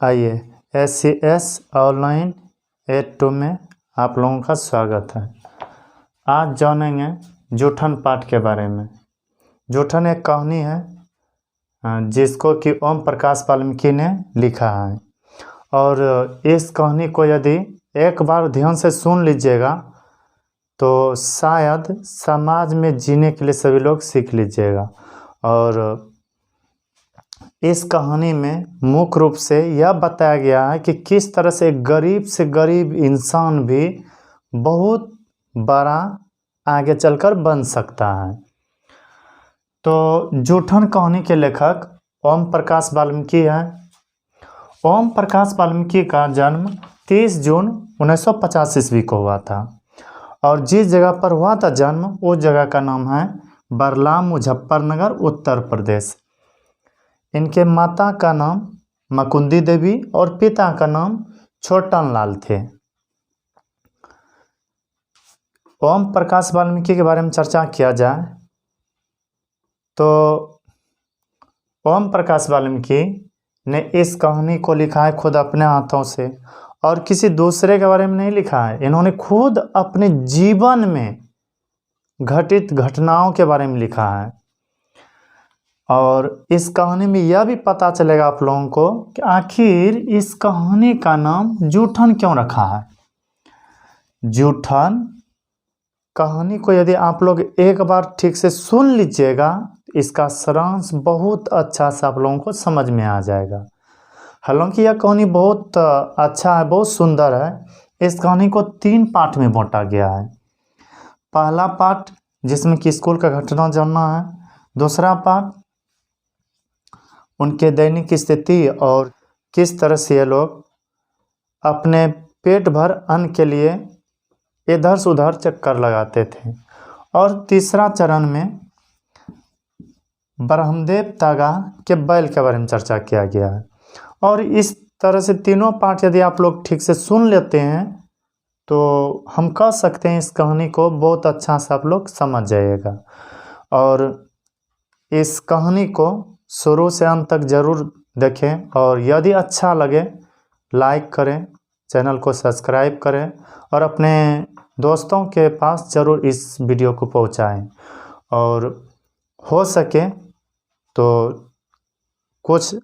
आइए SCS online ad 2 में आप लोगों का स्वागत है। आज जानेंगे जूठन पाठ के बारे में। जूठन एक कहानी है जिसको कि ओम प्रकाश वाल्मीकि ने लिखा है, और इस कहानी को यदि एक बार ध्यान से सुन लीजिएगा तो शायद समाज में जीने के लिए सभी लोग सीख लीजिएगा। और इस कहानी में मुख्य रूप से यह बताया गया है कि किस तरह से गरीब से गरीब इंसान भी बहुत बड़ा आगे चलकर बन सकता है। तो जूठन कहानी के लेखक ओम प्रकाश वाल्मीकि हैं। ओम प्रकाश वाल्मीकि का जन्म 30 जून 1950 ईस्वी को हुआ था, और जिस जगह पर हुआ था जन्म उस जगह का नाम है बरलाम, मुजफ्फरनगर, उत्तर प्रदेश। इनके माता का नाम मुकुंदी देवी और पिता का नाम छोटन लाल थे। ओम प्रकाश वाल्मीकि के बारे में चर्चा किया जाए तो ओम प्रकाश वाल्मीकि ने इस कहानी को लिखा है खुद अपने हाथों से, और किसी दूसरे के बारे में नहीं लिखा है। इन्होंने खुद अपने जीवन में घटित घटनाओं के बारे में लिखा है। और इस कहानी में यह भी पता चलेगा आप लोगों को कि आखिर इस कहानी का नाम जूठन क्यों रखा है। जूठन कहानी को यदि आप लोग एक बार ठीक से सुन लीजिएगा, इसका सारांश बहुत अच्छा से आप लोगों को समझ में आ जाएगा। हालांकि यह कहानी बहुत अच्छा है, बहुत सुंदर है। इस कहानी को 3 पार्ट में बांटा गया है। पहला पार्ट जिसमें कि स्कूल का घटना जानना है, दूसरा पार्ट उनके दैनिक स्थिति और किस तरह से ये लोग अपने पेट भर अन्न के लिए इधर से उधर चक्कर लगाते थे, और तीसरा चरण में ब्रह्मदेव तागा के बैल के बारे में चर्चा किया गया है। और इस तरह से तीनों पार्ट यदि आप लोग ठीक से सुन लेते हैं तो हम कह सकते हैं इस कहानी को बहुत अच्छा से आप लोग समझ जाइएगा। और इस कहानी को शुरू से अंत तक जरूर देखें, और यदि अच्छा लगे लाइक करें, चैनल को सब्सक्राइब करें, और अपने दोस्तों के पास ज़रूर इस वीडियो को पहुंचाएं। और हो सके तो कुछ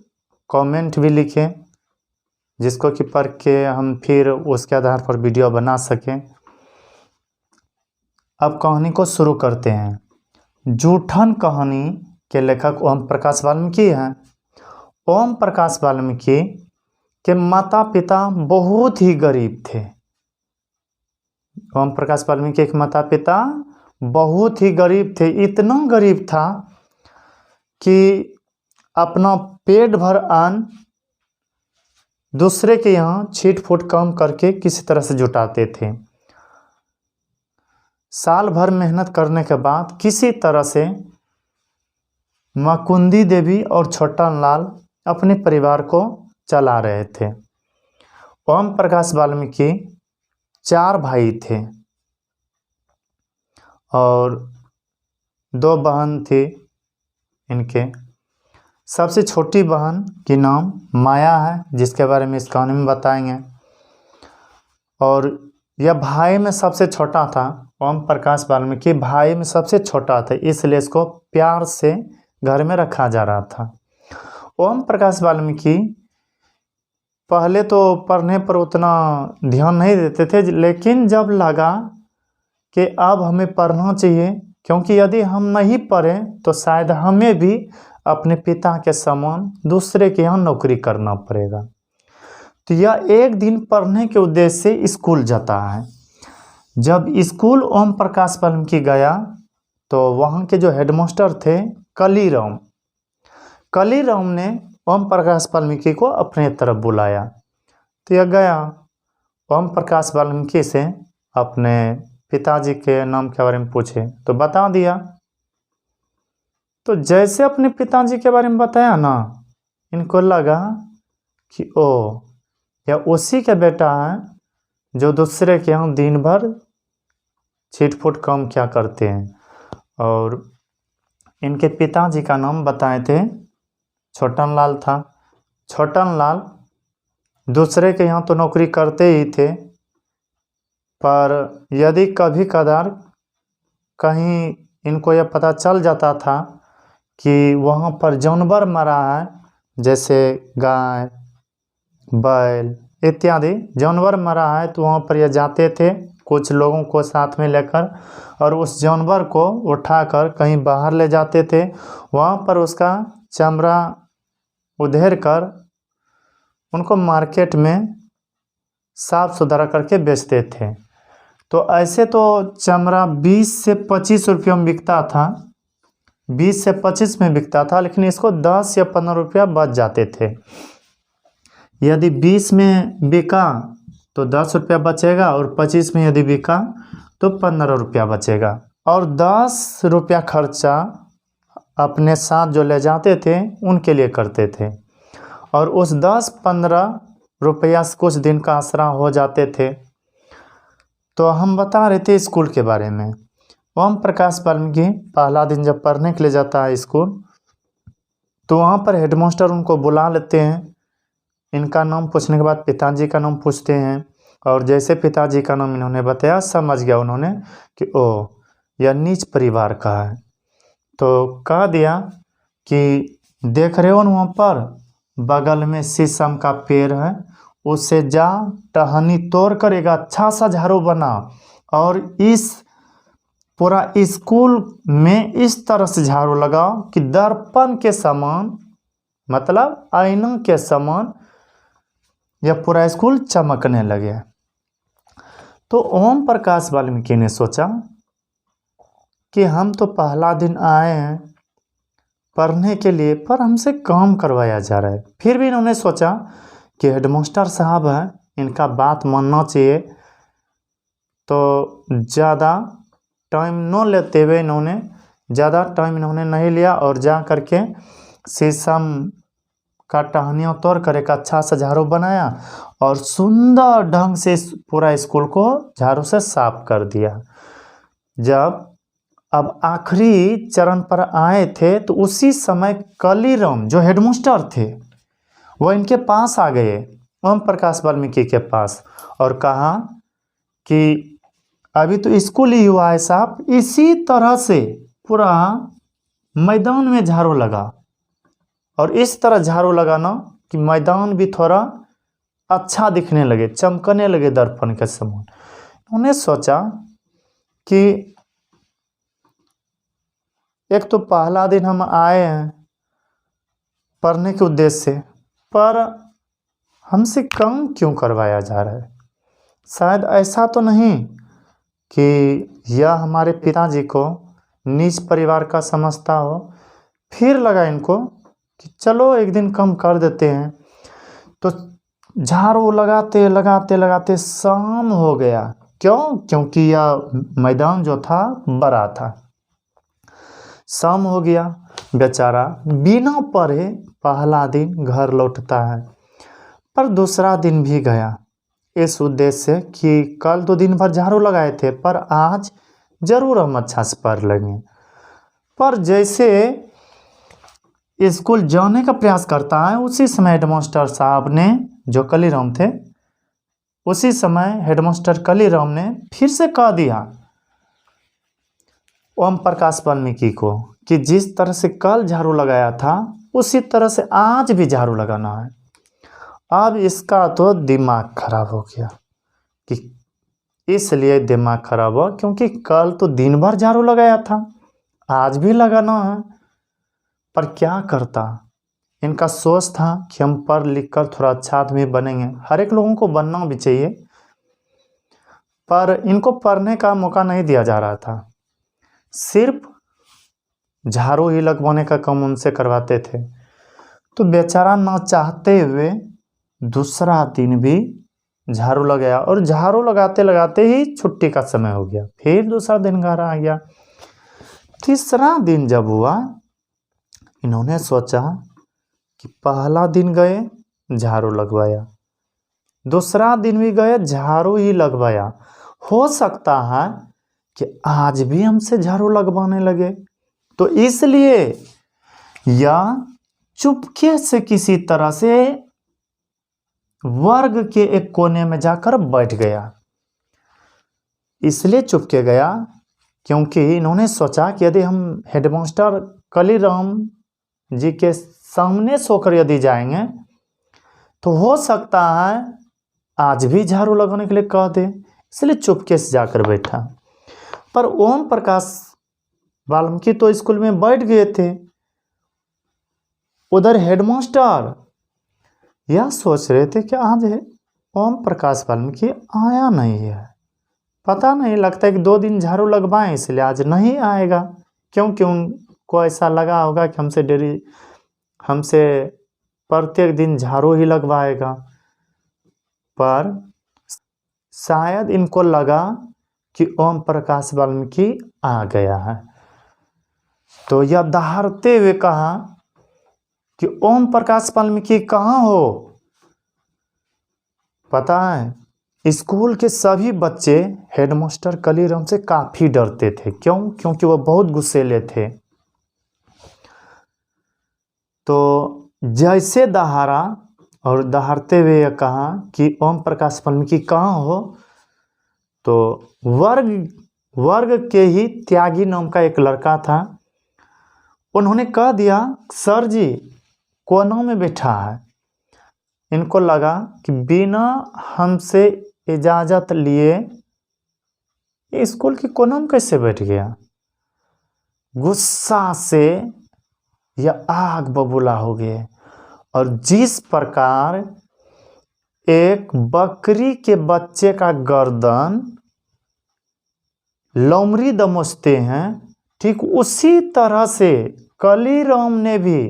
कमेंट भी लिखें जिसको कि पढ़ के हम फिर उसके आधार पर वीडियो बना सकें। अब कहानी को शुरू करते हैं। जूठन कहानी के लेखक ओम प्रकाश वाल्मीकि हैं। ओम प्रकाश वाल्मीकि के माता पिता बहुत ही गरीब थे। ओम प्रकाश वाल्मीकि के माता पिता बहुत ही गरीब थे। इतना गरीब था कि अपना पेट भर अन्न दूसरे के यहाँ छीट फूट काम करके किसी तरह से जुटाते थे। साल भर मेहनत करने के बाद किसी तरह से मुकुंदी देवी और छोटन लाल अपने परिवार को चला रहे थे। ओम प्रकाश वाल्मीकि 4 भाई थे और 2 बहन थी इनके। सबसे छोटी बहन की नाम माया है, जिसके बारे में इस कहानी में बताएंगे। और यह भाई में सबसे छोटा था। ओम प्रकाश वाल्मीकि भाई में सबसे छोटा था, इसलिए इसको प्यार से घर में रखा जा रहा था। ओम प्रकाश वाल्मीकि पहले तो पढ़ने पर उतना ध्यान नहीं देते थे, लेकिन जब लगा कि अब हमें पढ़ना चाहिए, क्योंकि यदि हम नहीं पढ़ें तो शायद हमें भी अपने पिता के समान दूसरे के यहाँ नौकरी करना पड़ेगा। तो यह एक दिन पढ़ने के उद्देश्य से स्कूल जाता है। जब स्कूल ओम प्रकाश वाल्मीकि गया तो वहाँ के जो हेडमास्टर थे कलीराम ने ओम प्रकाश वाल्मीकि को अपने तरफ बुलाया। तो यह गया, ओम प्रकाश वाल्मीकि से अपने पिताजी के नाम के बारे में पूछे तो बता दिया। तो जैसे अपने पिताजी के बारे में बताया ना, इनको लगा कि ओ यह उसी का बेटा है जो दूसरे के यहाँ दिन भर छिटफुट काम क्या करते हैं। और इनके पिताजी का नाम बताए थे छोटन लाल था। छोटन लाल दूसरे के यहाँ तो नौकरी करते ही थे, पर यदि कभी कदार कहीं इनको यह पता चल जाता था कि वहाँ पर जानवर मरा है, जैसे गाय, बैल इत्यादि जानवर मरा है, तो वहाँ पर यह जाते थे कुछ लोगों को साथ में लेकर, और उस जानवर को उठाकर कहीं बाहर ले जाते थे। वहाँ पर उसका चमड़ा उधेड़ कर उनको मार्केट में साफ सुथरा करके बेचते थे। तो ऐसे तो चमड़ा 20 से 25 रुपये में बिकता था, 20 से 25 में बिकता था, लेकिन इसको 10 या 15 रुपया बच जाते थे। यदि 20 में बिका तो 10 रुपया बचेगा, और 25 में यदि बिका तो 15 रुपया बचेगा, और 10 रुपया खर्चा अपने साथ जो ले जाते थे उनके लिए करते थे, और उस 10-15 रुपया से कुछ दिन का आसरा हो जाते थे। तो हम बता रहे थे स्कूल के बारे में। ओम प्रकाश वाल्मीकि पहला दिन जब पढ़ने के लिए जाता है स्कूल, तो वहाँ पर हेडमास्टर उनको बुला लेते हैं। इनका नाम पूछने के बाद पिताजी का नाम पूछते हैं, और जैसे पिताजी का नाम इन्होंने बताया, समझ गया उन्होंने कि ओ यह नीच परिवार का है। तो कह दिया कि देख रहे हो ना वहाँ पर बगल में शीशम का पेड़ है, उससे जा टहनी तोड़ कर एक अच्छा सा झाड़ू बना, और इस पूरा स्कूल में इस तरह से झाड़ू लगाओ कि दर्पण के समान, मतलब आईना के समान यह पूरा स्कूल चमकने लगे। तो ओम प्रकाश वाल्मीकि ने सोचा कि हम तो पहला दिन आए हैं पढ़ने के लिए, पर हमसे काम करवाया जा रहा है। फिर भी इन्होंने सोचा कि हेडमास्टर साहब हैं, इनका बात मानना चाहिए। तो ज़्यादा टाइम न लेते हुए ज़्यादा टाइम इन्होंने नहीं लिया, और जा करके शीशम का टहनियाँ तोड़ कर एक अच्छा सा झाड़ू बनाया, और सुंदर ढंग से पूरा स्कूल को झाड़ू से साफ कर दिया। जब अब आखिरी चरण पर आए थे, तो उसी समय कालीराम जो हेडमास्टर थे वो इनके पास आ गए, ओम प्रकाश वाल्मीकि के पास, और कहा कि अभी तो स्कूल ही हुआ है साहब, इसी तरह से पूरा मैदान में झाड़ू लगा, और इस तरह झाड़ू लगाना कि मैदान भी थोड़ा अच्छा दिखने लगे, चमकने लगे दर्पण के समान। उन्होंने सोचा कि एक तो पहला दिन हम आए हैं पढ़ने के उद्देश्य से, पर हमसे काम क्यों करवाया जा रहा है। शायद ऐसा तो नहीं कि यह हमारे पिताजी को नीच परिवार का समझता हो। फिर लगा इनको कि चलो एक दिन कम कर देते हैं। तो झाड़ू लगाते लगाते लगाते शाम हो गया। क्यों? क्योंकि यह मैदान जो था बड़ा था। शाम हो गया, बेचारा बिना पढ़े पहला दिन घर लौटता है। पर दूसरा दिन भी गया इस उद्देश्य से कि कल तो दिन भर झाड़ू लगाए थे, पर आज जरूर हम अच्छा से पढ़ लेंगे। पर जैसे स्कूल जाने का प्रयास करता है, उसी समय हेडमास्टर साहब ने, जो कालीराम थे, उसी समय हेडमास्टर कालीराम ने फिर से कह दिया ओम प्रकाश वाल्मीकि को कि जिस तरह से कल झाड़ू लगाया था उसी तरह से आज भी झाड़ू लगाना है। अब इसका तो दिमाग खराब हो गया कि इसलिए दिमाग खराब हुआ क्योंकि कल तो दिन भर झाड़ू लगाया था, आज भी लगाना है। पर क्या करता, इनका सोच था कि हम पढ़ लिख कर थोड़ा अच्छा आदमी बनेंगे। हर एक लोगों को बनना भी चाहिए, पर इनको पढ़ने का मौका नहीं दिया जा रहा था। सिर्फ झाड़ू ही लगवाने का काम उनसे करवाते थे। तो बेचारा ना चाहते हुए दूसरा दिन भी झाड़ू लगाया, और झाड़ू लगाते लगाते ही छुट्टी का समय हो गया। फिर दूसरा दिन घर आ गया। तीसरा दिन जब हुआ, इन्होंने सोचा कि पहला दिन गए झाड़ू लगवाया, दूसरा दिन भी गए झाड़ू ही लगवाया, हो सकता है कि आज भी हमसे झाड़ू लगवाने लगे। तो इसलिए या चुपके से किसी तरह से वर्ग के एक कोने में जाकर बैठ गया। इसलिए चुप के गया क्योंकि इन्होंने सोचा कि यदि हम हेडमास्टर कालीराम जी के सामने सोकर यदि जाएंगे तो हो सकता है आज भी झाड़ू लगाने के लिए कह दे, इसलिए चुपके से जाकर बैठा। पर ओम प्रकाश वाल्मीकि तो स्कूल में बैठ गए थे। उधर हेडमास्टर यह सोच रहे थे कि आज ओम प्रकाश वाल्मीकि आया नहीं है, पता नहीं, लगता है कि 2 दिन झाड़ू लगवाएं इसलिए आज नहीं आएगा, क्योंकि उनको ऐसा लगा होगा कि हमसे प्रत्येक दिन झाड़ू ही लगवाएगा। पर शायद इनको लगा कि ओम प्रकाश वाल्मीकि आ गया है, तो यह दहाड़ते हुए कहा कि ओम प्रकाश वाल्मीकि कहाँ हो। पता है स्कूल के सभी बच्चे हेडमास्टर कालीराम से काफी डरते थे। क्यों? क्योंकि वह बहुत गुस्सेले थे। तो जैसे दहाड़ा और दहाड़ते हुए यह कहा कि ओम प्रकाश वाल्मीकि कहाँ हो, तो वर्ग के ही त्यागी नाम का एक लड़का था, उन्होंने कह दिया सर जी कोनों में बैठा है। इनको लगा कि बिना हमसे इजाज़त लिए स्कूल की कोनों में कैसे बैठ गया। गुस्सा से यह आग बबूला हो गए और जिस प्रकार एक बकरी के बच्चे का गर्दन लोमड़ी दमोचते हैं, ठीक उसी तरह से कालीराम ने भी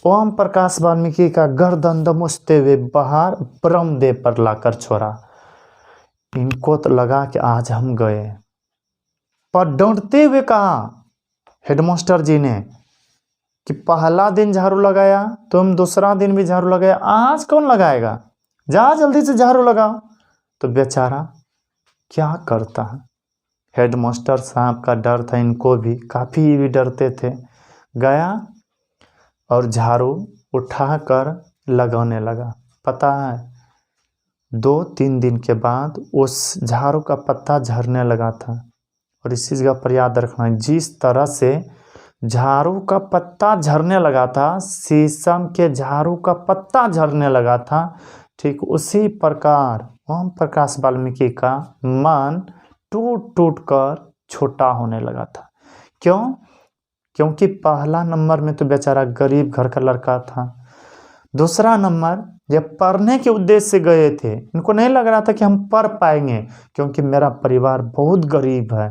ओम प्रकाश वाल्मीकि का गर्दन दमोचते हुए बाहर ब्रह्मदेव पर लाकर छोड़ा। इनको तो लगा कि आज हम गए, पर डांटते हुए कहा हेडमास्टर जी ने कि पहला दिन झाड़ू लगाया, तुम दूसरा दिन भी झाड़ू लगाया, आज कौन लगाएगा, जा जल्दी से झाड़ू लगाओ। तो बेचारा क्या करता है। हेडमास्टर साहब का डर था, इनको भी काफ़ी भी डरते थे। गया और झाड़ू उठाकर लगाने लगा। पता है 2-3 दिन के बाद उस झाड़ू का पत्ता झड़ने लगा था। और इस चीज़ का पर याद रखना, जिस तरह से झाड़ू का पत्ता झड़ने लगा था, शीशम के झाड़ू का पत्ता झड़ने लगा था, ठीक उसी प्रकार ओम प्रकाश वाल्मीकि का मन टूट टूट कर छोटा होने लगा था। क्यों? क्योंकि पहला नंबर में तो बेचारा गरीब घर का लड़का था, दूसरा नंबर ये पढ़ने के उद्देश्य से गए थे। इनको नहीं लग रहा था कि हम पढ़ पाएंगे क्योंकि मेरा परिवार बहुत गरीब है,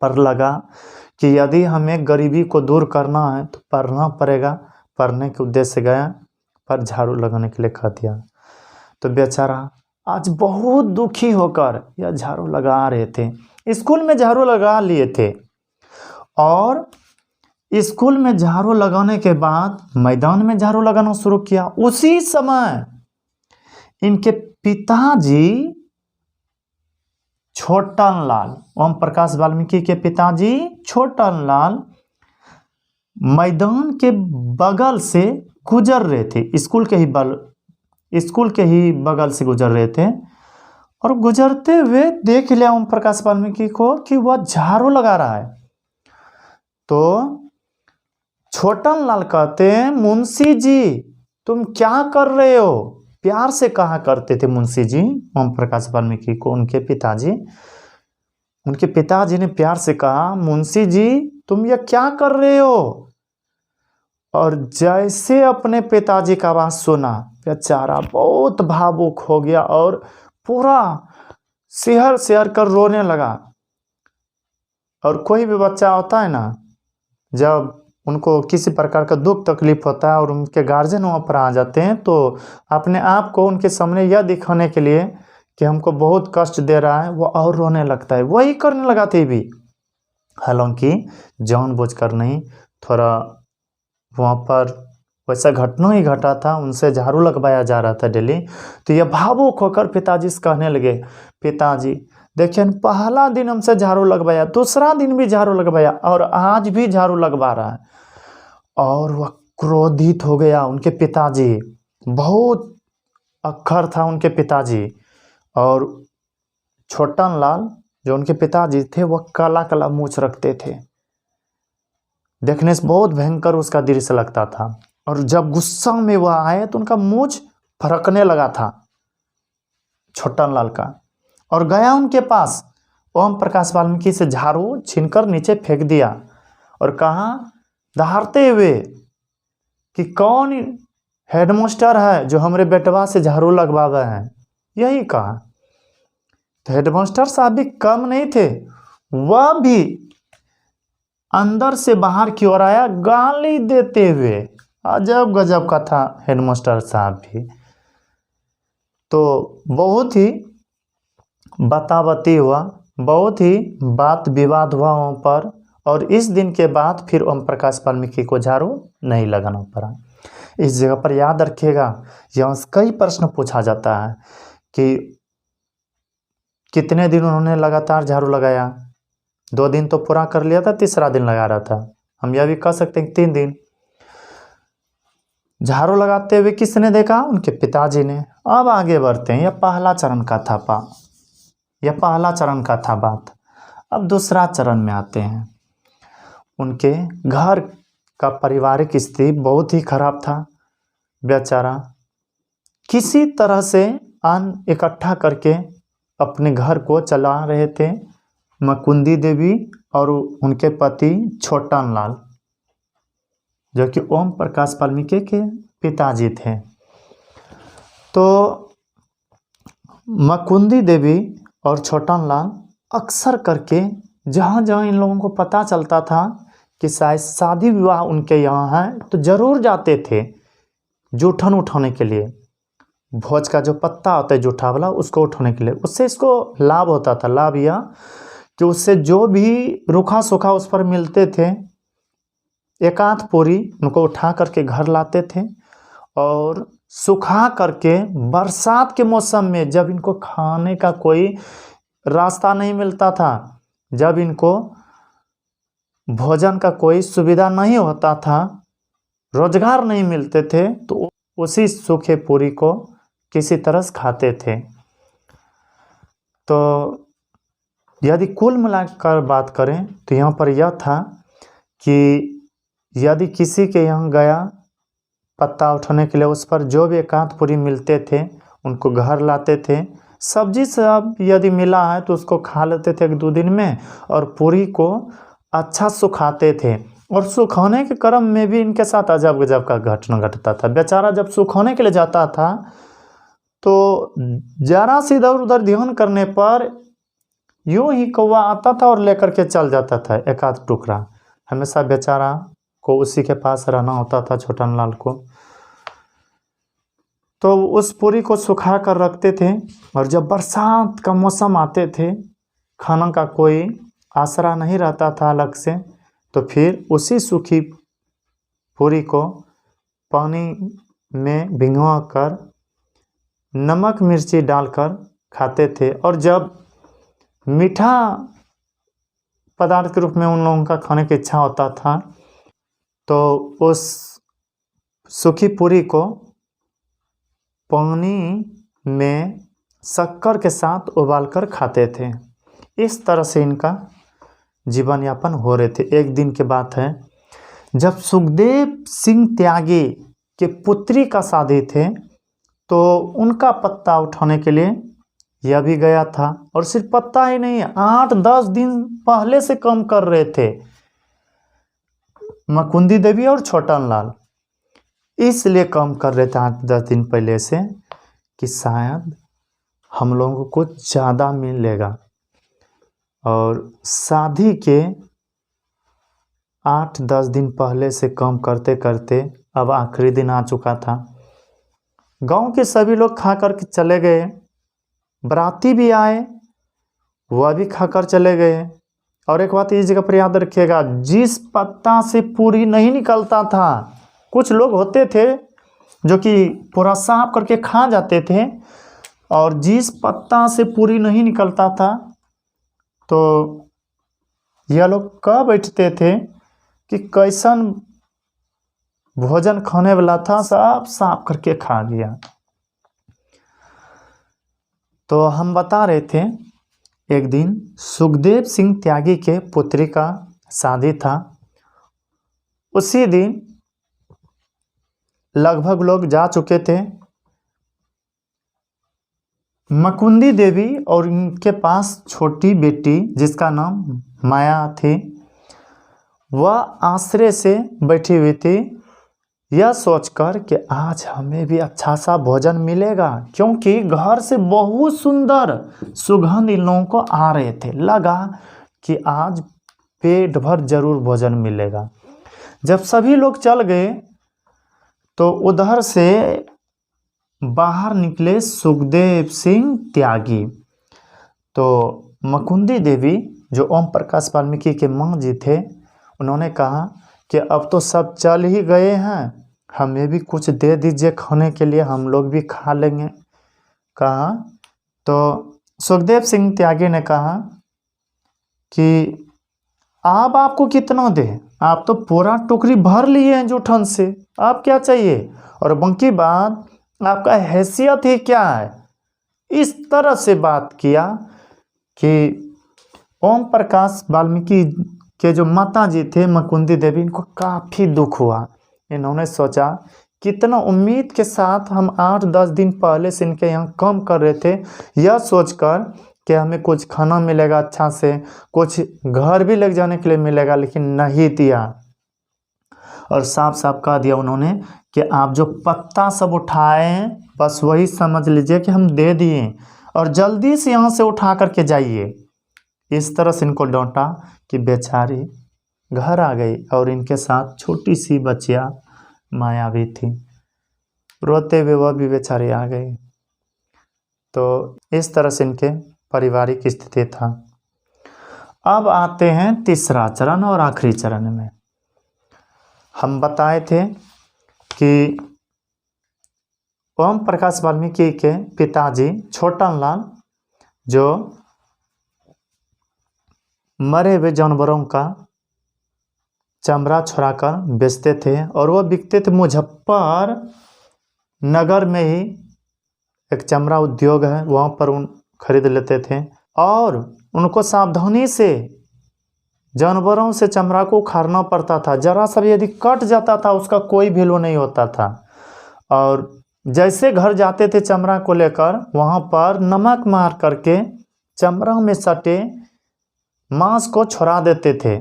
पर लगा कि यदि हमें गरीबी को दूर करना है तो पढ़ना पड़ेगा। पढ़ने के उद्देश्य से गया, पर झाड़ू लगाने के लिए कह दिया। तो बेचारा आज बहुत दुखी होकर यह झाड़ू लगा रहे थे। स्कूल में झाड़ू लगा लिए थे और स्कूल में झाड़ू लगाने के बाद मैदान में झाड़ू लगाना शुरू किया। उसी समय इनके पिताजी छोटन लाल, ओम प्रकाश वाल्मीकि के पिताजी छोटन लाल मैदान के बगल से गुजर रहे थे। स्कूल के ही बगल से गुजर रहे थे और गुजरते हुए देख लिया ओम प्रकाश वाल्मीकि को कि वह झाड़ू लगा रहा है। तो छोटन लाल कहते हैं मुंशी जी तुम क्या कर रहे हो, प्यार से कहा करते थे मुंशी जी ओम प्रकाश वाल्मीकि को। उनके पिताजी ने प्यार से कहा मुंशी जी तुम ये क्या कर रहे हो। और जैसे अपने पिताजी का आवाज सुना बेचारा बहुत भावुक हो गया और पूरा सिहर सिहर कर रोने लगा। और कोई भी बच्चा होता है ना, जब उनको किसी प्रकार का दुख तकलीफ होता है और उनके गार्जियन वहाँ पर आ जाते हैं तो अपने आप को उनके सामने यह दिखाने के लिए कि हमको बहुत कष्ट दे रहा है, वो और रोने लगता है। वही करने लगा थे भी, हालांकि जानबूझकर नहीं, थोड़ा वहाँ पर वैसा घटना ही घटा था, उनसे झाड़ू लगवाया जा रहा था डेली। तो यह भावुक होकर पिताजी से कहने लगे पिताजी देखिए पहला दिन हमसे झाड़ू लगवाया, दूसरा दिन भी झाड़ू लगवाया और आज भी झाड़ू लगवा रहा है। और वह क्रोधित हो गया उनके पिताजी बहुत अक्खर था उनके पिताजी, और छोटन लाल जो उनके पिताजी थे वह काला काला मूछ रखते थे। देखने से बहुत भयंकर उसका दृश्य लगता था, और जब गुस्सा में वह आए तो उनका मूछ फरकने लगा था छोटन लाल का, और गया उनके पास, ओम प्रकाश वाल्मीकि से झाड़ू छीनकर नीचे फेंक दिया और कहा दहाड़ते हुए कि कौन हेडमास्टर है जो हमारे बेटवा से झाड़ू लगवावे हैं। यही कहा। तो हेडमास्टर साहब भी कम नहीं थे, वह भी अंदर से बाहर की ओर आया गाली देते हुए। अजब गजब का था हेडमास्टर साहब भी। तो बहुत ही बताबती हुआ, बहुत ही बात विवाद हुआ वहाँ पर, और इस दिन के बाद फिर ओम प्रकाश वाल्मीकि को झाड़ू नहीं लगाना पड़ा। इस जगह पर याद रखिएगा, यहाँ से कई प्रश्न पूछा जाता है कि कितने दिन उन्होंने लगातार झाड़ू लगाया। 2 दिन तो पूरा कर लिया था, तीसरा दिन लगा रहा था। हम यह भी कह सकते हैं 3 दिन। झाड़ू लगाते हुए किसने देखा? उनके पिताजी ने। अब आगे बढ़ते हैं। यह पहला चरण का था यह पहला चरण का था बात। अब दूसरा चरण में आते हैं। उनके घर का पारिवारिक स्थिति बहुत ही खराब था। बेचारा किसी तरह से अन्न इकट्ठा करके अपने घर को चला रहे थे मकुंदी देवी और उनके पति छोटन लाल, जो कि ओम प्रकाश वाल्मीकि के पिताजी थे। तो मकुंदी देवी और छोटन लाल अक्सर करके जहाँ जहाँ इन लोगों को पता चलता था कि शायद शादी विवाह उनके यहाँ है, तो ज़रूर जाते थे जूठन उठाने के लिए। भोज का जो पत्ता होता है जूठा वाला, उसको उठाने के लिए। उससे इसको लाभ होता था। लाभ यह कि उससे जो भी रूखा सूखा उस पर मिलते थे, एकांत पूरी उनको उठा करके घर लाते थे, और सुखा करके बरसात के मौसम में जब इनको खाने का कोई रास्ता नहीं मिलता था, जब इनको भोजन का कोई सुविधा नहीं होता था, रोजगार नहीं मिलते थे, तो उसी सूखे पूरी को किसी तरह से खाते थे। तो यदि कुल मिलाकर बात करें तो यहाँ पर यह था कि यदि किसी के यहाँ गया पत्ता उठाने के लिए, उस पर जो भी एकांत पूरी मिलते थे उनको घर लाते थे। सब्जी सब यदि मिला है तो उसको खा लेते थे 1-2 दिन में, और पूरी को अच्छा सुखाते थे। और सुखाने के क्रम में भी इनके साथ अजब गजब का घटना घटता था। बेचारा जब सुखाने के लिए जाता था तो जरा से इधर उधर ध्यान करने पर यूं ही कौवा आता था और लेकर के चल जाता था एक आध टुकड़ा। हमेशा बेचारा को उसी के पास रहना होता था, छोटन लाल को। तो उस पूरी को सुखा कर रखते थे, और जब बरसात का मौसम आते थे, खाना का कोई आसरा नहीं रहता था अलग से, तो फिर उसी सूखी पूरी को पानी में भिगो कर नमक मिर्ची डालकर खाते थे। और जब मीठा पदार्थ के रूप में उन लोगों का खाने की इच्छा होता था, तो उस सूखी पूरी को पानी में शक्कर के साथ उबालकर खाते थे। इस तरह से इनका जीवन यापन हो रहे थे। एक दिन की बात है, जब सुखदेव सिंह त्यागी के पुत्री का शादी थे, तो उनका पत्ता उठाने के लिए यह भी गया था। और सिर्फ पत्ता ही नहीं, 8-10 दिन पहले से कम कर रहे थे मकुंदी देवी और छोटन लाल। इसलिए कम कर रहे थे 8-10 दिन पहले से कि शायद हम लोगों को ज़्यादा मिलेगा। और शादी के 8-10 दिन पहले से कम करते करते अब आखिरी दिन आ चुका था। गांव के सभी लोग खा कर के चले गए, बाराती भी आए, वह भी खाकर चले गए। और एक बात इस जगह पर याद रखिएगा, जिस पत्ता से पूरी नहीं निकलता था, कुछ लोग होते थे जो कि पूरा साफ करके खा जाते थे, और जिस पत्ता से पूरी नहीं निकलता था, तो यह लोग कह बैठते थे कि कैसन भोजन खाने वाला था सब साफ करके खा गया। तो हम बता रहे थे, एक दिन सुखदेव सिंह त्यागी के पुत्री का शादी था। उसी दिन लगभग लोग जा चुके थे। मुकुंदी देवी और इनके पास छोटी बेटी जिसका नाम माया थी, वह आश्रय से बैठी हुई थी, यह सोचकर कि आज हमें भी अच्छा सा भोजन मिलेगा, क्योंकि घर से बहुत सुंदर सुगंध इन लोगों को आ रहे थे। लगा कि आज पेट भर जरूर भोजन मिलेगा। जब सभी लोग चल गए तो उधर से बाहर निकले सुखदेव सिंह त्यागी। तो मुकुंदी देवी जो ओम प्रकाश वाल्मीकि के माँ जी थे, उन्होंने कहा कि अब तो सब चल ही गए हैं, हमें भी कुछ दे दीजिए खाने के लिए, हम लोग भी खा लेंगे। कहा तो सुखदेव सिंह त्यागी ने कहा कि आप आपको कितना दे, आप तो पूरा टोकरी भर लिए हैं जूठन से, आप क्या चाहिए, और बाकी बात आपका हैसियत ही क्या है। इस तरह से बात किया कि ओम प्रकाश वाल्मीकि के जो माता जी थे मुकुंदी देवी, इनको काफ़ी दुख हुआ। इन्होंने सोचा कितना उम्मीद के साथ हम 8-10 दिन पहले से इनके यहाँ काम कर रहे थे, यह सोचकर कि हमें कुछ खाना मिलेगा अच्छा से, कुछ घर भी ले जाने के लिए मिलेगा, लेकिन नहीं दिया। और साफ साफ कह दिया उन्होंने कि आप जो पत्ता सब उठाए हैं बस वही समझ लीजिए कि हम दे दिए, और जल्दी से यहाँ से उठा करके जाइए। इस तरह से इनको डांटा कि बेचारी घर आ गई, और इनके साथ छोटी सी बच्चिया माया भी थी, रोते हुए वह भी बेचारी आ गई। तो इस तरह से इनके पारिवारिक स्थिति था। अब आते हैं तीसरा चरण और आखिरी चरण में। हम बताए थे कि ओम प्रकाश वाल्मीकि के पिताजी छोटन लाल जो मरे हुए जानवरों का चमड़ा छुड़ाकर बेचते थे, और वह बिकते थे मुजफ्फर नगर में ही एक चमड़ा उद्योग है, वहाँ पर उन खरीद लेते थे, और उनको सावधानी से जानवरों से चमड़ा को उखाड़ना पड़ता था। जरा सा भी यदि कट जाता था उसका कोई वैल्यू नहीं होता था। और जैसे घर जाते थे चमड़ा को लेकर, वहाँ पर नमक मार करके चमड़ा में सटे मांस को छुड़ा देते थे।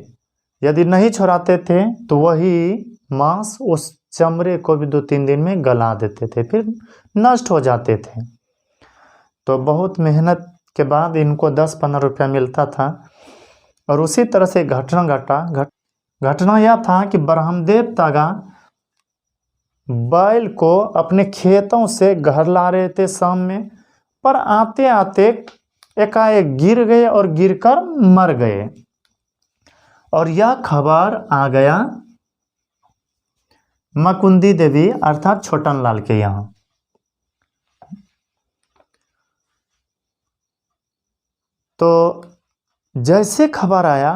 यदि नहीं छुड़ाते थे तो वही मांस उस चमड़े को भी 2-3 दिन में गला देते थे, फिर नष्ट हो जाते थे। तो बहुत मेहनत के बाद इनको 10-15 रुपया मिलता था। और उसी तरह से घटना यह था कि ब्रह्मदेव तागा बैल को अपने खेतों से घर ला रहे थे शाम में, पर आते आते एकाएक गिर गए और गिरकर मर गए। और यह खबर आ गया मुकुंदी देवी अर्थात छोटन लाल के यहाँ। तो जैसे खबर आया,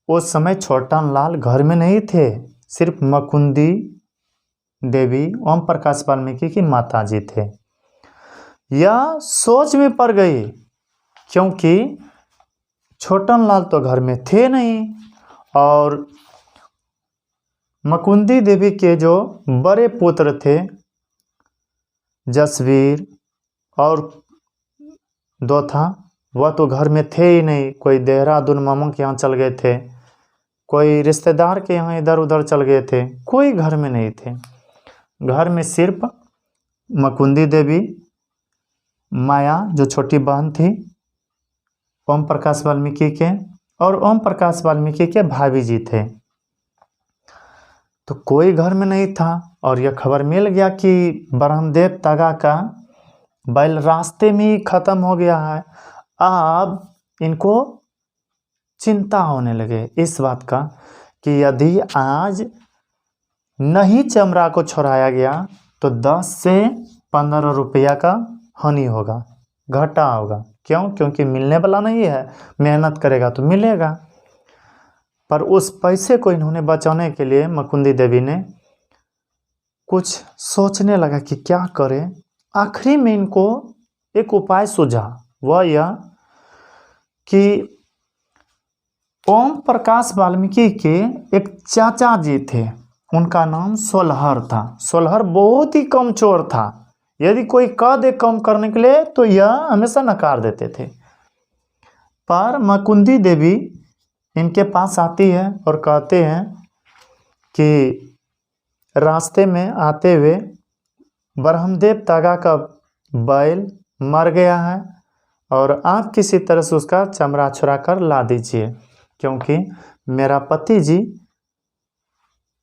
उस समय छोटन लाल घर में नहीं थे, सिर्फ मुकुंदी देवी ओम प्रकाश वाल्मीकि की माता जी थे। यह सोच में पड़ गई, क्योंकि छोटन लाल तो घर में थे नहीं, और मुकुंदी देवी के जो बड़े पुत्र थे जसवीर और 2 था, वह तो घर में थे ही नहीं। कोई देहरादून मामा के यहाँ चल गए थे, कोई रिश्तेदार के यहाँ इधर उधर चल गए थे, कोई घर में नहीं थे। घर में सिर्फ मुकुंदी देवी, माया जो छोटी बहन थी ओम प्रकाश वाल्मीकि के, और ओम प्रकाश वाल्मीकि के भाभी जी थे। तो कोई घर में नहीं था। और यह खबर मिल गया कि ब्रह्मदेव तागा का बैल रास्ते में ही खत्म हो गया है। अब इनको चिंता होने लगे इस बात का कि यदि आज नहीं चमड़ा को छुड़ाया गया तो 10 से 15 रुपया का हानि होगा, घाटा होगा। क्यों? क्योंकि मिलने वाला नहीं है, मेहनत करेगा तो मिलेगा। पर उस पैसे को इन्होंने बचाने के लिए मुकुंदी देवी ने कुछ सोचने लगा कि क्या करें। आखिरी में इनको एक उपाय सूझा, वह यह कि ओम प्रकाश वाल्मीकि के एक चाचा जी थे, उनका नाम सोलहर था। सोलहर बहुत ही कमचोर था, यदि कोई कह दे कम करने के लिए तो यह हमेशा नकार देते थे। पर मुकुंदी देवी इनके पास आती है और कहते हैं कि रास्ते में आते हुए ब्रह्मदेव तागा का बैल मर गया है और आप किसी तरह से उसका चमड़ा छुड़ा कर ला दीजिए, क्योंकि मेरा पति जी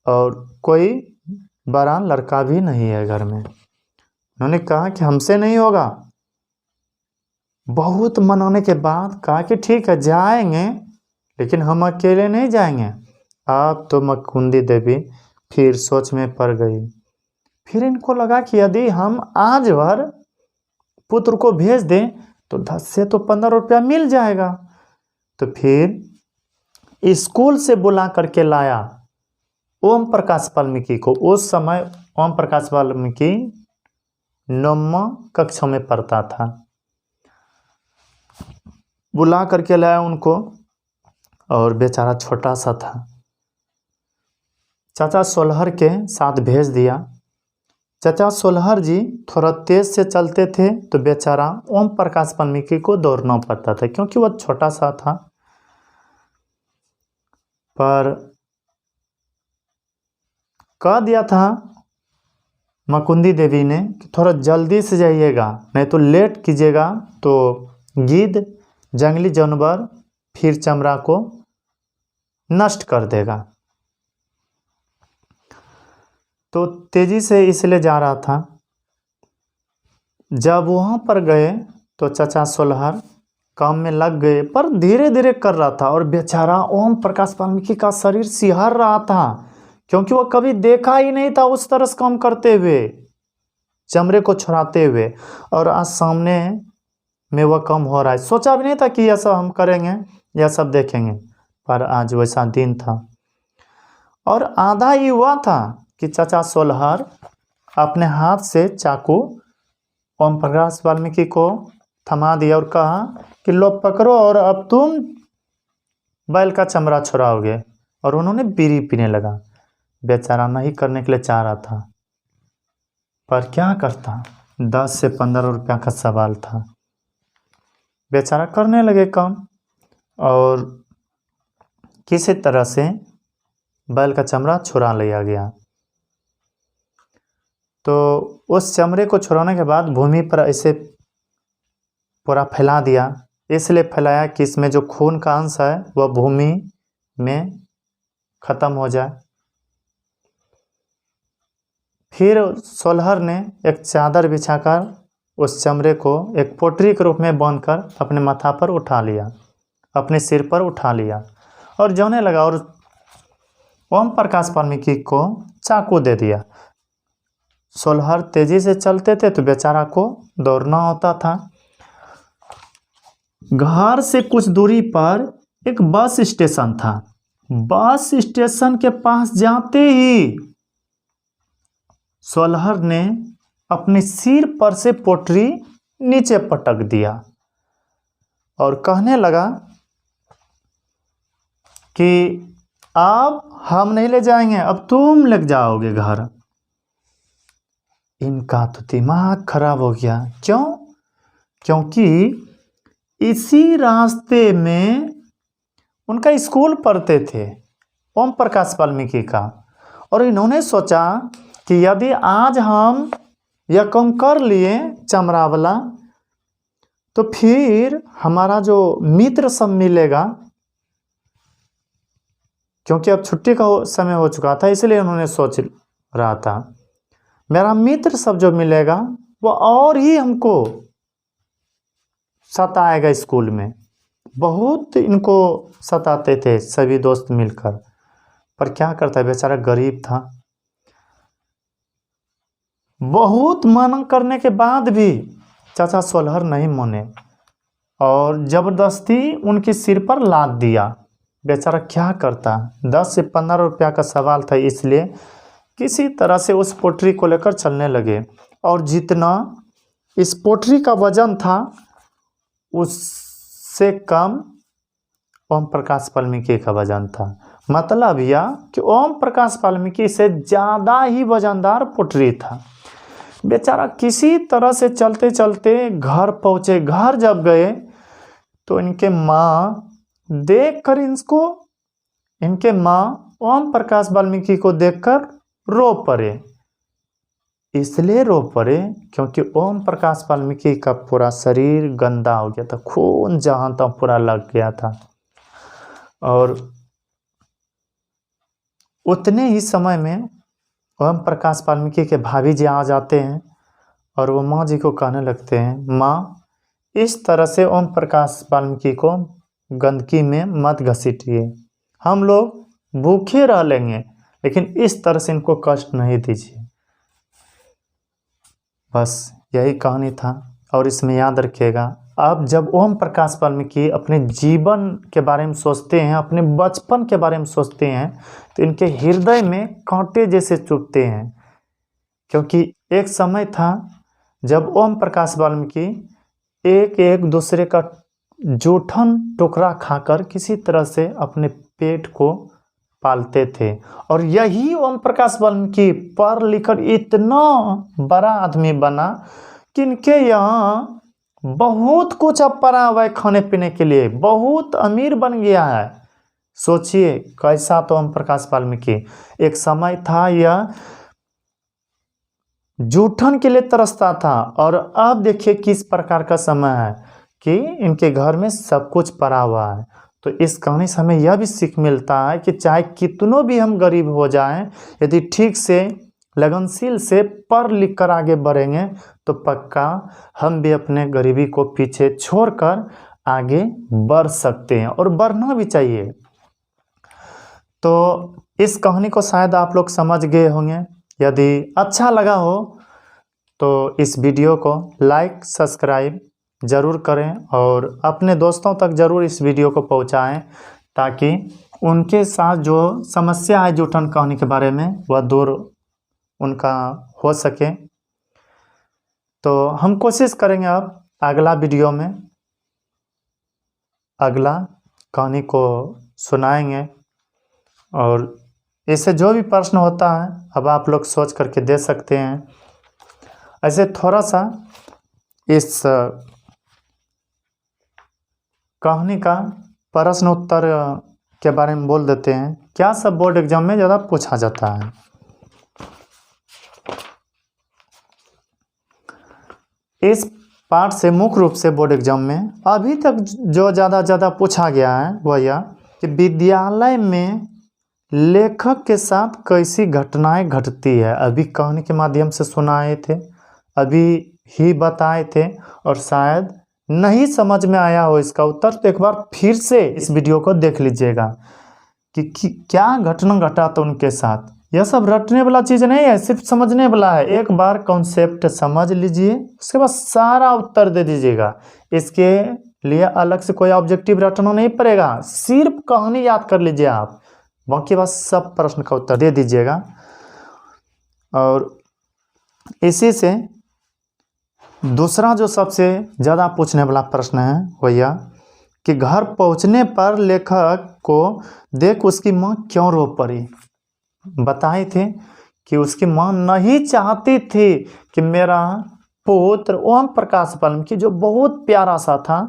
और कोई बड़ा लड़का भी नहीं है घर में। उन्होंने कहा कि हमसे नहीं होगा। बहुत मनाने के बाद कहा कि ठीक है जाएंगे, लेकिन हम अकेले नहीं जाएंगे। अब तो मुकुंदी देवी फिर सोच में पड़ गई। फिर इनको लगा कि यदि हम आज भर पुत्र को भेज दें तो 10 से तो 15 रुपया मिल जाएगा। तो फिर स्कूल से बुला करके लाया ओम प्रकाश वाल्मीकि को। उस समय ओम प्रकाश वाल्मीकि 9वीं कक्षा में पढ़ता था। बुला करके लाया उनको और बेचारा छोटा सा था। चाचा सोलहर के साथ भेज दिया। चाचा सोलहर जी थोड़ा तेज से चलते थे तो बेचारा ओम प्रकाश वाल्मीकि को दौड़ना पड़ता था, क्योंकि वह छोटा सा था। पर कह दिया था मुकुंदी देवी ने कि थोड़ा जल्दी से जाइएगा, नहीं तो लेट कीजिएगा तो गिद्ध जंगली जानवर फिर चमड़ा को नष्ट कर देगा। तो तेजी से इसलिए जा रहा था। जब वहाँ पर गए तो चाचा सोलहर काम में लग गए, पर धीरे धीरे कर रहा था और बेचारा ओम प्रकाश वाल्मीकि का शरीर सिहर रहा था, क्योंकि वह कभी देखा ही नहीं था उस तरह से काम करते हुए, चमड़े को छुड़ाते हुए। और आज सामने में वह काम हो रहा है। सोचा भी नहीं था कि यह सब हम करेंगे, यह सब देखेंगे, पर आज वैसा दिन था। और आधा ही हुआ था कि चाचा सोलहर अपने हाथ से चाकू ओम प्रकाश वाल्मीकि को थमा दिया और कहा कि लो पकड़ो और अब तुम बैल का चमड़ा छुड़ाओगे। और उन्होंने बीड़ी पीने लगा। बेचारा नहीं करने के लिए चाह रहा था, पर क्या करता, 10 से 15 रुपया का सवाल था। बेचारा करने लगे काम और किसी तरह से बैल का चमड़ा छुड़ा लिया गया। तो उस चमड़े को छुड़ाने के बाद भूमि पर ऐसे पूरा फैला दिया। इसलिए फैलाया कि इसमें जो खून का अंश है वह भूमि में खत्म हो जाए। फिर सोलहर ने एक चादर बिछाकर उस चमड़े को एक पोटरी के रूप में बांधकर अपने माथा पर उठा लिया, अपने सिर पर उठा लिया और जौने लगा और ओम प्रकाश वाल्मीकि को चाकू दे दिया। सोलहर तेजी से चलते थे तो बेचारा को दौड़ना होता था। घर से कुछ दूरी पर एक बस स्टेशन था। बस स्टेशन के पास जाते ही सोलहर ने अपने सिर पर से पोटरी नीचे पटक दिया और कहने लगा कि अब हम नहीं ले जाएंगे, अब तुम ले जाओगे घर। इनका तो दिमाग खराब हो गया। क्यों? क्योंकि इसी रास्ते में उनका स्कूल पढ़ते थे ओम प्रकाश वाल्मीकि का। और इन्होंने सोचा कि यदि आज हम यह काम कर लिए चमड़ा वाला, तो फिर हमारा जो मित्र सब मिलेगा, क्योंकि अब छुट्टी का समय हो चुका था, इसलिए उन्होंने सोच रहा था मेरा मित्र सब जो मिलेगा वो और ही हमको सताएगा। स्कूल में बहुत इनको सताते थे सभी दोस्त मिलकर, पर क्या करता है, बेचारा गरीब था। बहुत मना करने के बाद भी चाचा सोलहर नहीं माने और जबरदस्ती उनके सिर पर लाद दिया। बेचारा क्या करता, 10 से 15 रुपया का सवाल था, इसलिए किसी तरह से उस पोटरी को लेकर चलने लगे और जितना इस पोटरी का वजन था उससे कम ओम प्रकाश वाल्मीकि का वजन था। मतलब यह कि ओम प्रकाश वाल्मीकि से ज़्यादा ही वजनदार पोटरी था। बेचारा किसी तरह से चलते चलते घर पहुँचे। घर जब गए तो इनके माँ देखकर इनके माँ ओम प्रकाश वाल्मीकि को देखकर रो पड़े। इसलिए रो पड़े क्योंकि ओम प्रकाश वाल्मीकि का पूरा शरीर गंदा हो गया था, खून जहाँ तक पूरा लग गया था। और उतने ही समय में ओम प्रकाश वाल्मीकि के भाभी जी आ जाते हैं और वो माँ जी को कहने लगते हैं, माँ इस तरह से ओम प्रकाश वाल्मीकि को गंदगी में मत घसीटिए, हम लोग भूखे रह लेंगे लेकिन इस तरह से इनको कष्ट नहीं दीजिए। बस यही कहानी था। और इसमें याद रखिएगा, अब जब ओम प्रकाश वाल्मीकि अपने जीवन के बारे में सोचते हैं, अपने बचपन के बारे में सोचते हैं, तो इनके हृदय में कांटे जैसे चुभते हैं। क्योंकि एक समय था जब ओम प्रकाश वाल्मीकि एक दूसरे का जूठन टुकड़ा खाकर किसी तरह से अपने पेट को पालते थे। और यही ओम प्रकाश वाल्मीकि पढ़ लिखकर इतना बड़ा आदमी बना कि इनके यहाँ बहुत कुछ अब पड़ा हुआ है खाने पीने के लिए, बहुत अमीर बन गया है। सोचिए कैसा तो ओम प्रकाश वाल्मीकि। एक समय था यह जूठन के लिए तरसता था और अब देखिए किस प्रकार का समय है कि इनके घर में सब कुछ पड़ा हुआ है। तो इस कहानी से हमें यह भी सीख मिलता है कि चाहे कितनों भी हम गरीब हो जाएं, यदि ठीक से लगनशील से पढ़ लिख कर आगे बढ़ेंगे तो पक्का हम भी अपने गरीबी को पीछे छोड़कर आगे बढ़ सकते हैं और बढ़ना भी चाहिए। तो इस कहानी को शायद आप लोग समझ गए होंगे। यदि अच्छा लगा हो तो इस वीडियो को लाइक सब्सक्राइब ज़रूर करें और अपने दोस्तों तक ज़रूर इस वीडियो को पहुंचाएं ताकि उनके साथ जो समस्या है जूठन कहानी के बारे में वह दूर उनका हो सके। तो हम कोशिश करेंगे अब अगला वीडियो में अगला कहानी को सुनाएंगे। और इससे जो भी प्रश्न होता है अब आप लोग सोच करके दे सकते हैं। ऐसे थोड़ा सा इस कहानी का प्रश्न उत्तर के बारे में बोल देते हैं। क्या सब बोर्ड एग्जाम में ज़्यादा पूछा जाता है? इस पार्ट से मुख्य रूप से बोर्ड एग्जाम में अभी तक जो ज़्यादा पूछा गया है वह यह कि विद्यालय में लेखक के साथ कैसी घटनाएं घटती है। अभी कहानी के माध्यम से सुनाए थे, अभी ही बताए थे और शायद नहीं समझ में आया हो इसका उत्तर तो एक बार फिर से इस वीडियो को देख लीजिएगा कि क्या घटना घटा तो उनके साथ। यह सब रटने वाला चीज़ नहीं है, सिर्फ समझने वाला है। एक बार कॉन्सेप्ट समझ लीजिए, उसके बाद सारा उत्तर दे दीजिएगा। इसके लिए अलग से कोई ऑब्जेक्टिव रटना नहीं पड़ेगा, सिर्फ कहानी याद कर लीजिए आप, बाकी बस सब प्रश्न का उत्तर दे दीजिएगा। और इसी से दूसरा जो सबसे ज़्यादा पूछने वाला प्रश्न है वह यह कि घर पहुंचने पर लेखक को देख उसकी माँ क्यों रो पड़ी। बताए थे कि उसकी माँ नहीं चाहती थी कि मेरा पुत्र ओम प्रकाश वाल्मीकि जो बहुत प्यारा सा था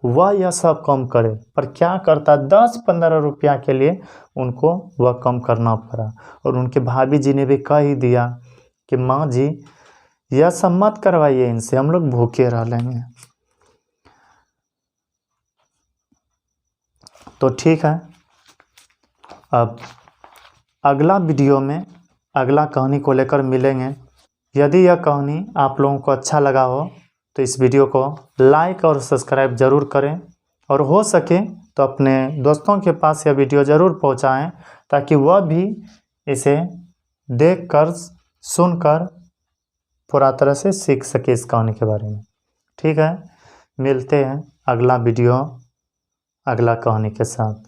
वह यह सब कम करे, पर क्या करता 10-15 रुपया के लिए उनको वह कम करना पड़ा। और उनके भाभी जी ने भी कह ही दिया कि माँ जी यह सब मत करवाइए इनसे, हम लोग भूखे रह लेंगे। तो ठीक है, अब अगला वीडियो में अगला कहानी को लेकर मिलेंगे। यदि यह कहानी आप लोगों को अच्छा लगा हो तो इस वीडियो को लाइक और सब्सक्राइब ज़रूर करें और हो सके तो अपने दोस्तों के पास यह वीडियो ज़रूर पहुंचाएं ताकि वह भी इसे देखकर सुनकर पूरा तरह से सीख सके इस कहानी के बारे में। ठीक है, मिलते हैं अगला वीडियो अगला कहानी के साथ।